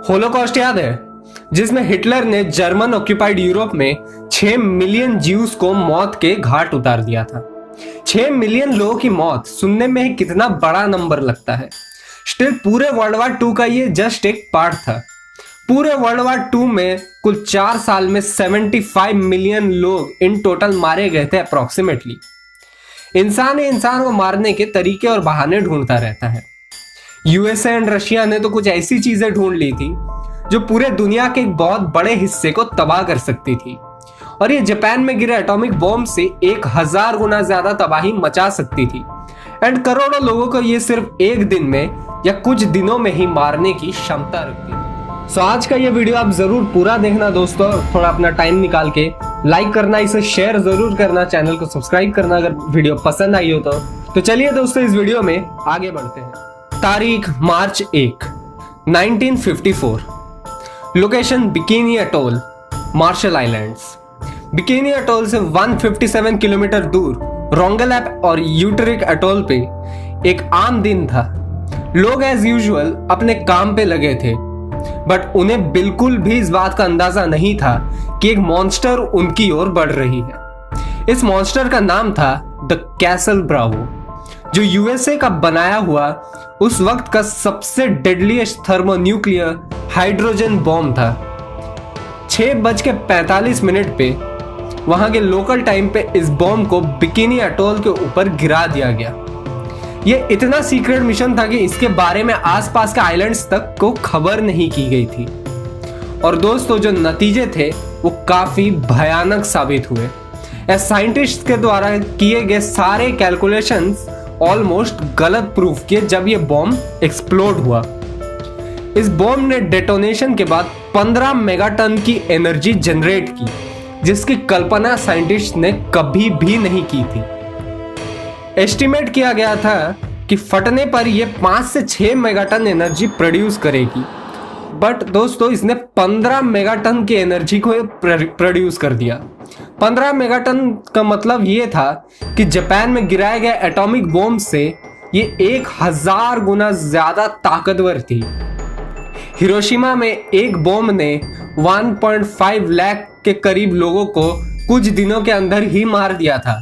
Holocaust याद है, जिसमें हिटलर ने जर्मन ऑक्यूपाइड यूरोप में 6 मिलियन ज्यूज को मौत के घाट उतार दिया था। 6 मिलियन लोगों की मौत सुनने में ही कितना बड़ा नंबर लगता है। स्टिल पूरे वर्ल्ड वार 2 का ये जस्ट एक पार्ट था। पूरे वर्ल्ड वार 2 में कुल 4 साल में 75 मिलियन लोग इन टोटल मारे गए थे अप्रोक्सीमेटली। इंसान ही इंसान को मारने के तरीके और बहाने ढूंढता रहता है। यूएसए एंड रशिया ने तो कुछ ऐसी चीजें ढूंढ ली थी जो पूरे दुनिया के एक बहुत बड़े हिस्से को तबाह कर सकती थी, और ये जापान में गिरे एटॉमिक बॉम्ब से 1000 गुना ज्यादा तबाही मचा सकती थी। एंड करोड़ों लोगों को ये सिर्फ एक दिन में या कुछ दिनों में ही मारने की क्षमता रखती थी। सो आज का ये वीडियो आप जरूर पूरा देखना दोस्तों, थोड़ा अपना टाइम निकाल के लाइक करना, इसे शेयर जरूर करना, चैनल को सब्सक्राइब करना अगर वीडियो पसंद आई हो तो चलिए दोस्तों इस वीडियो में आगे बढ़ते हैं। तारीख मार्च 1, 1954। Location bikini atoll, Marshall Islands. Bikini atoll से 157 किलोमीटर दूर रोंगेलैप और यूटरिक अटोल पे एक आम दिन था। लोग एज यूजुअल अपने काम पे लगे थे, बट उन्हें बिल्कुल भी इस बात का अंदाजा नहीं था कि एक मॉन्स्टर उनकी ओर बढ़ रही है। इस मॉन्स्टर का नाम था द कैसल ब्रावो, जो यूएसए का बनाया हुआ उस वक्त का सबसे डेडलीस्ट थर्मोन्यूक्लियर हाइड्रोजन बॉम्ब था। 6:45 पे वहां के लोकल टाइम पे इस बॉम्ब को बिकिनी अटोल के ऊपर गिरा दिया गया। यह इतना सीक्रेट मिशन था कि इसके बारे में आसपास के आइलैंड्स तक को खबर नहीं की गई थी। और दोस्तों जो नतीजे थे वो काफी भयानक साबित हुए। साइंटिस्ट के द्वारा किए गए सारे कैलकुलेशंस ऑलमोस्ट गलत प्रूफ किए जब ये बॉम्ब एक्सप्लोड हुआ। इस बॉम्ब ने डेटोनेशन के बाद 15 मेगाटन की एनर्जी जनरेट की, जिसकी कल्पना साइंटिस्ट ने कभी भी नहीं की थी। एस्टिमेट किया गया था कि फटने पर यह 5 से 6 मेगाटन एनर्जी प्रोड्यूस करेगी, बट दोस्तों इसने 15 मेगाटन की एनर्जी को प्रोड्यूस कर दिया। 15 मेगाटन का मतलब ये था कि जापान में गिराए गए एटॉमिक बॉम्ब से ये 1000 गुना ज्यादा ताकतवर थी। हिरोशिमा में एक बॉम्ब ने 1.5 लाख के करीब लोगों को कुछ दिनों के अंदर ही मार दिया था।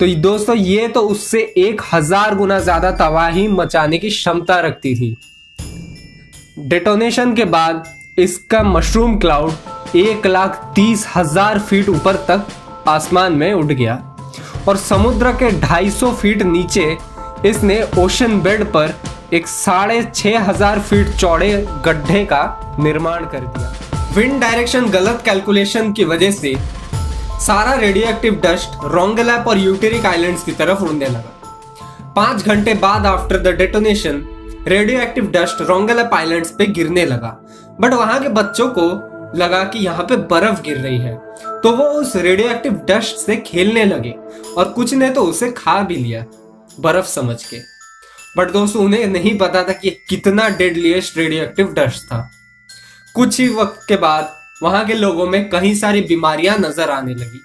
तो दोस्तों ये तो उससे 1000 गुना ज्यादा तबाही मचाने की क्षमता रखती थी। डेटोनेशन के बाद इसका मशरूम क्लाउड 1,30,000 फीट ऊपर तक आसमान में उड़ गया, और समुद्र के 250 फीट नीचे इसने ओशन बेड पर एक 6,500 फीट चौड़े गड्ढे का निर्माण कर दिया। विंड डायरेक्शन गलत कैलकुलेशन की वजह से सारा रेडियोएक्टिव डस्ट रोंगेलैप और यूटेरिक आइलैंड्स की तरफ उड़ने लगा। 5 घंटे बाद after the detonation radioactive dust Rongelap islands पे गिरने लगा, बट वहां के बच्चों को लगा कि यहाँ पे बर्फ गिर रही है, तो वो उस रेडियोएक्टिव डस्ट से खेलने लगे, और कुछ ने तो उसे खा भी लिया बर्फ समझ के। बट दोस्तों उन्हें नहीं पता था कि कितना डेडलीस्ट रेडियोएक्टिव डस्ट था। कुछ ही वक्त के बाद वहां के लोगों में कई सारी बीमारियां नजर आने लगी।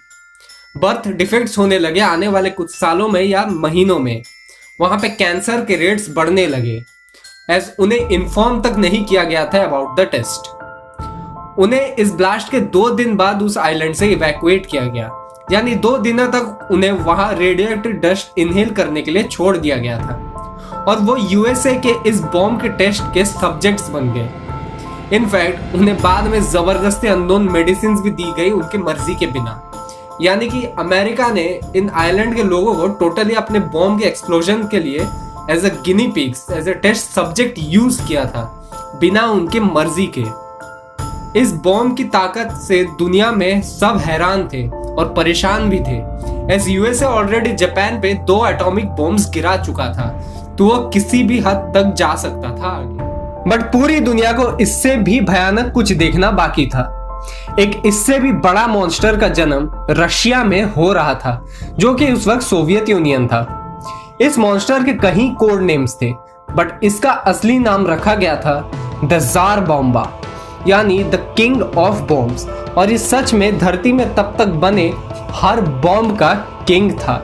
बर्थ डिफेक्ट्स होने लगे। आने वाले कुछ सालों में या महीनों में वहां पे कैंसर के रेट्स बढ़ने लगे, एज उन्हें इन्फॉर्म तक नहीं किया गया था अबाउट द टेस्ट। उन्हें इस ब्लास्ट के 2 दिन बाद उस आइलैंड से इवैक्यूएट किया गया, यानी 2 दिनों तक उन्हें वहां रेडियोएक्टिव डस्ट इनहेल करने के लिए छोड़ दिया गया था, और वो यूएसए के इस बॉम्ब के टेस्ट के सब्जेक्ट्स बन गए। इनफैक्ट उन्हें बाद में जबरदस्ती अननोन मेडिसिन भी दी गई उनकी मर्जी के बिना। यानी कि अमेरिका ने इन आइलैंड के लोगों को टोटली अपने बॉम्ब के एक्सप्लोजन के लिए as a guinea pigs, as a test subject use किया था, बिना उनके मर्जी के। इस बॉम्ब की ताकत से दुनिया में सब हैरान थे और परेशान भी थे, एज यूएसए ऑलरेडी जापान पे 2 एटॉमिक बॉम्ब्स गिरा चुका था, तो वो किसी भी हद तक जा सकता था आगे। बट पूरी दुनिया को इससे भी भयानक कुछ देखना बाकी था। एक इससे भी बड़ा मॉन्स्टर का जन्म रशिया में हो रहा था, जो कि उस वक्त सोवियत यूनियन था। इस मॉन्स्टर के कई कोड नेम्स थे, बट इसका असली नाम रखा गया था द जार बॉम्बा, यानी द किंग ऑफ बॉम्ब्स, और ये सच में धरती में तब तक बने हर बॉम्ब का किंग था।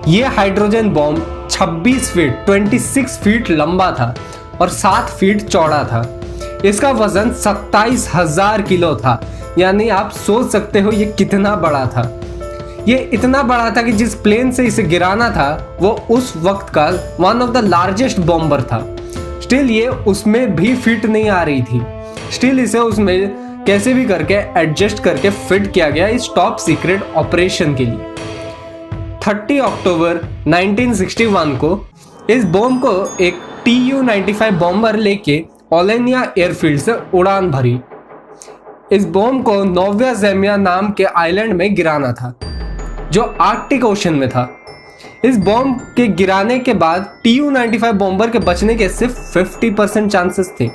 यह हाइड्रोजन बॉम्ब 26 फीट 26 फीट लंबा था और 7 फीट चौड़ा था। इसका वजन 27,000 किलो था। यानी आप सोच सकते हो ये कितना बड़ा था। ये इतना बड़ा था कि जिस प्लेन से इसे गिराना था वो उस वक्त का one of the largest bomber था। स्टिल ये उसमें भी फिट नहीं आ रही थी। स्टिल इसे उसमें कैसे भी करके एडजस्ट करके फिट किया गया इस टॉप सीक्रेट ऑपरेशन के लिए। 30 अक्टूबर 1961 को इस बॉम्ब को एक Tu-95 बॉम्बर लेके ओलेनिया एयरफील्ड से उड़ान भरी। इस बॉम्ब को नोव्या ज़ेम्या नाम के आइलैंड में गिराना था जो आर्कटिक ओशन में था। इस बॉम्ब के गिराने के बाद Tu-95 बॉम्बर के बचने के सिर्फ 50% चांसेस थे,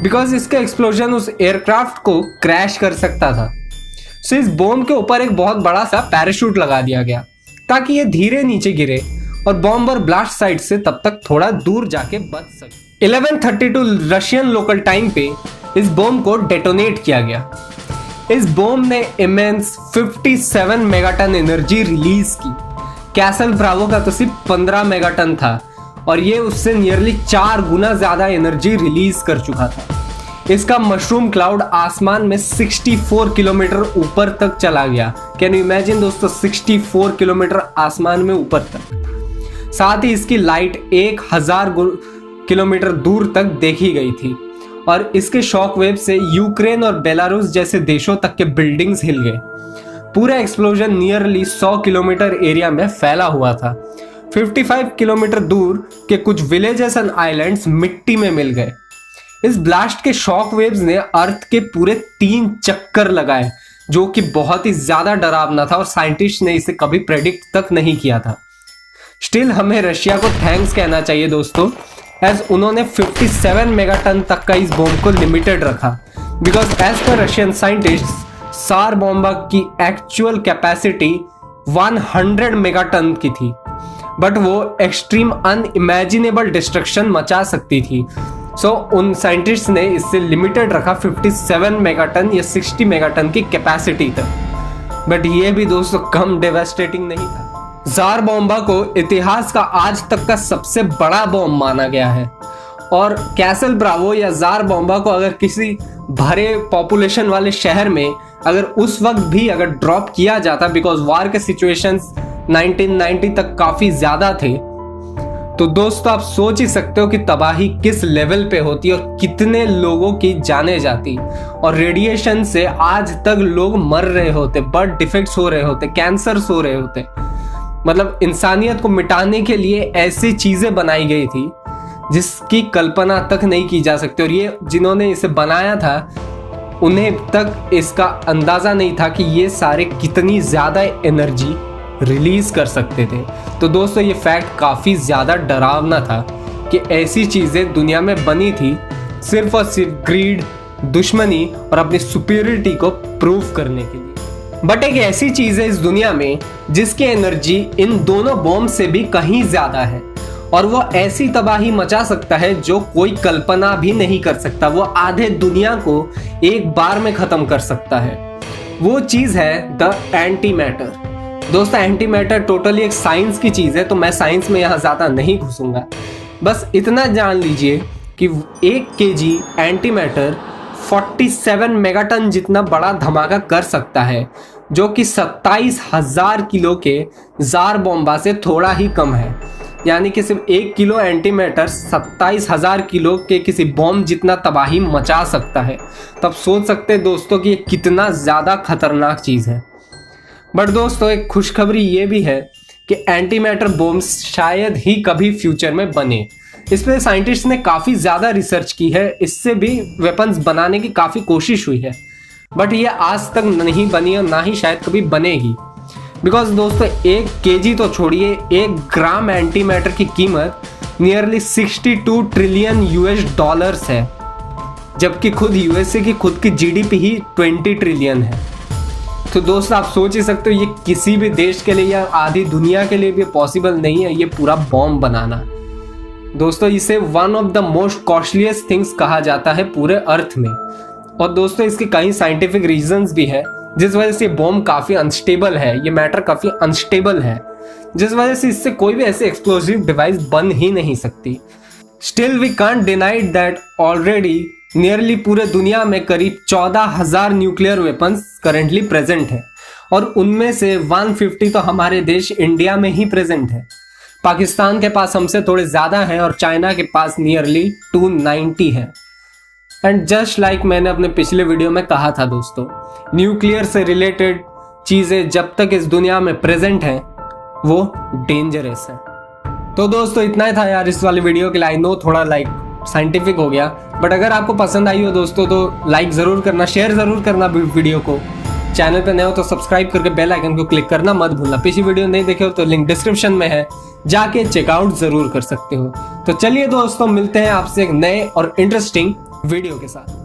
बिकॉज इसका एक्सप्लोजन उस एयरक्राफ्ट को क्रैश कर सकता था। सो इस बॉम्ब के ऊपर एक बहुत बड़ा सा पैराशूट लगा दिया गया ताकि ये धीरे नीचे गिरे और बॉम्बर ब्लास्ट साइट से तब तक थोड़ा दूर जाके बच सके। 11:32 रशियन लोकल टाइम पे इस बॉम्ब को डेटोनेट किया गया। इस बॉम्ब ने इमेंस 57 मेगाटन एनर्जी रिलीज की। कैसल ब्रावो का तो सिर्फ 15 मेगाटन था और ये उससे नियरली 4 गुना ज्यादा एनर्जी रिलीज कर चुका था। इसका मशरूम क्लाउड आसमान में 64 किलोमीटर ऊपर तक चला गया। कैन यू इमेजिन दोस्तों, 64 किलोमीटर आसमान में ऊपर तक। साथ ही इसकी लाइट 1000 किलोमीटर दूर तक देखी गई थी और इसके शॉक वेव से यूक्रेन और बेलारूस जैसे देशों तक के बिल्डिंग्स हिल गए। पूरा एक्सप्लोजन नियरली 100 किलोमीटर एरिया में फैला हुआ था। 55 किलोमीटर दूर के कुछ विलेजेस एंड आइलैंड्स मिट्टी में मिल गए। इस ब्लास्ट के शॉक वेव्स ने अर्थ के पूरे 3 चक्कर लगाए, जो कि बहुत ही ज्यादा डरावना था और साइंटिस्ट ने इसे कभी प्रेडिक्ट तक नहीं किया था। स्टिल हमें रशिया को थैंक्स कहना चाहिए दोस्तों, एज उन्होंने 57 मेगाटन तक का इस बॉम्ब को लिमिटेड रखा, because as per Russian scientist tsar bomb की एक्चुअल कैपेसिटी 100 मेगाटन की थी, बट वो एक्सट्रीम अनइमेजिनेबल डिस्ट्रक्शन मचा सकती थी। सो उन साइंटिस्ट ने इससे लिमिटेड रखा 57 मेगाटन या 60 मेगाटन की कैपेसिटी तक। बट ये भी दोस्तों कम डेवास्टेटिंग नहीं था। जार बॉम्बा को इतिहास का आज तक का सबसे बड़ा बॉम्ब माना गया है और कैसल ब्रावो या जार बॉम्बा को अगर किसी भरे पॉपुलेशन वाले शहर में अगर उस वक्त भी अगर ड्रॉप किया जाता, बिकॉज वार के सिचुएशंस 1990 तक काफी ज्यादा थे, तो दोस्तों आप सोच ही सकते हो कि तबाही किस लेवल पे होती और कितने लोगों की जाने जाती। और रेडिएशन से आज तक लोग मर रहे होते, बर्थ डिफेक्ट्स हो रहे होते, कैंसर्स हो रहे होते। मतलब इंसानियत को मिटाने के लिए ऐसी चीजें बनाई गई थी जिसकी कल्पना तक नहीं की जा सकती। और ये जिन्होंने इसे बनाया था उन्हें तक इसका अंदाजा नहीं था कि ये सारे कितनी ज्यादा एनर्जी रिलीज कर सकते थे। तो दोस्तों ये फैक्ट काफी ज्यादा डरावना था कि ऐसी चीजें दुनिया में बनी थी सिर्फ और सिर्फ ग्रीड, दुश्मनी और अपनी सुपीरियरिटी को प्रूव करने के लिए। बट एक ऐसी चीज है इस दुनिया में जिसकी एनर्जी इन दोनों बॉम्ब से भी कहीं ज्यादा है और वो ऐसी तबाही मचा सकता है जो कोई कल्पना भी नहीं कर सकता। वो आधे दुनिया को एक बार में खत्म कर सकता है। वो चीज है द एंटी मैटर। दोस्तों एंटी मैटर टोटली एक साइंस की चीज है, तो मैं साइंस में यहाँ ज्यादा नहीं घुसूंगा। बस इतना जान लीजिए कि 1 kg एंटी मैटर 47 मेगाटन जितना बड़ा धमाका कर सकता है, जो कि 27,000 किलो के जार बॉम्बा से थोड़ा ही कम है। यानी कि सिर्फ 1 किलो एंटी मैटर 27,000 किलो के किसी बॉम्ब जितना तबाही मचा सकता है। तब सोच सकते हैं दोस्तों कि ये कितना ज़्यादा खतरनाक चीज़ है। बट दोस्तों एक खुशखबरी ये भी है कि एंटी मैटर बॉम्ब्स शायद ही कभी फ्यूचर में बने। इस पर साइंटिस्ट ने काफ़ी ज़्यादा रिसर्च की है, इससे भी वेपन्स बनाने की काफ़ी कोशिश हुई है, बट ये आज तक नहीं बनी और ना ही शायद कभी बनेगी। बिकॉज दोस्तों 1 kg तो छोड़िए, 1 ग्राम एंटी मैटर की कीमत नियरली 62 ट्रिलियन US है, जबकि खुद यूएसए की खुद की GDP ही 20 ट्रिलियन है। तो दोस्तों आप सोच ही सकते हो ये किसी भी देश के लिए या आधी दुनिया के लिए भी पॉसिबल नहीं है ये पूरा बॉम्ब बनाना। दोस्तों इसे one of the most costliest things कहा जाता है पूरे अर्थ में। और दोस्तों इसके कई साइंटिफिक रीजंस भी है जिस वजह से बॉम्ब काफी अनस्टेबल है, ये मैटर काफी अनस्टेबल है, जिस वजह से इससे कोई भी ऐसे एक्सप्लोसिव डिवाइस बन ही नहीं सकती। Still we can't deny that already nearly पूरे दुनिया में करीब 14,000 न्यूक्लियर वेपन्स करेंटली प्रेजेंट है और उनमें से 150 तो हमारे देश इंडिया में ही प्रेजेंट है। पाकिस्तान के पास हमसे थोड़े ज्यादा हैं और चाइना के पास नियरली 290 है। एंड जस्ट लाइक मैंने अपने पिछले वीडियो में कहा था दोस्तों, न्यूक्लियर से रिलेटेड चीजें जब तक इस दुनिया में प्रेजेंट हैं वो डेंजरस है। तो दोस्तों इतना ही था यार इस वाली वीडियो के लिए। आई नो थोड़ा साइंटिफिक हो गया, बट अगर आपको पसंद आई हो दोस्तों तो लाइक जरूर करना, शेयर जरूर करना वीडियो को। चैनल पे नए हो तो सब्सक्राइब करके बेल आइकन को क्लिक करना मत भूलना। पिछली वीडियो नहीं देखे हो तो लिंक डिस्क्रिप्शन में है, जाके चेकआउट जरूर कर सकते हो। तो चलिए दोस्तों मिलते हैं आपसे एक नए और इंटरेस्टिंग वीडियो के साथ।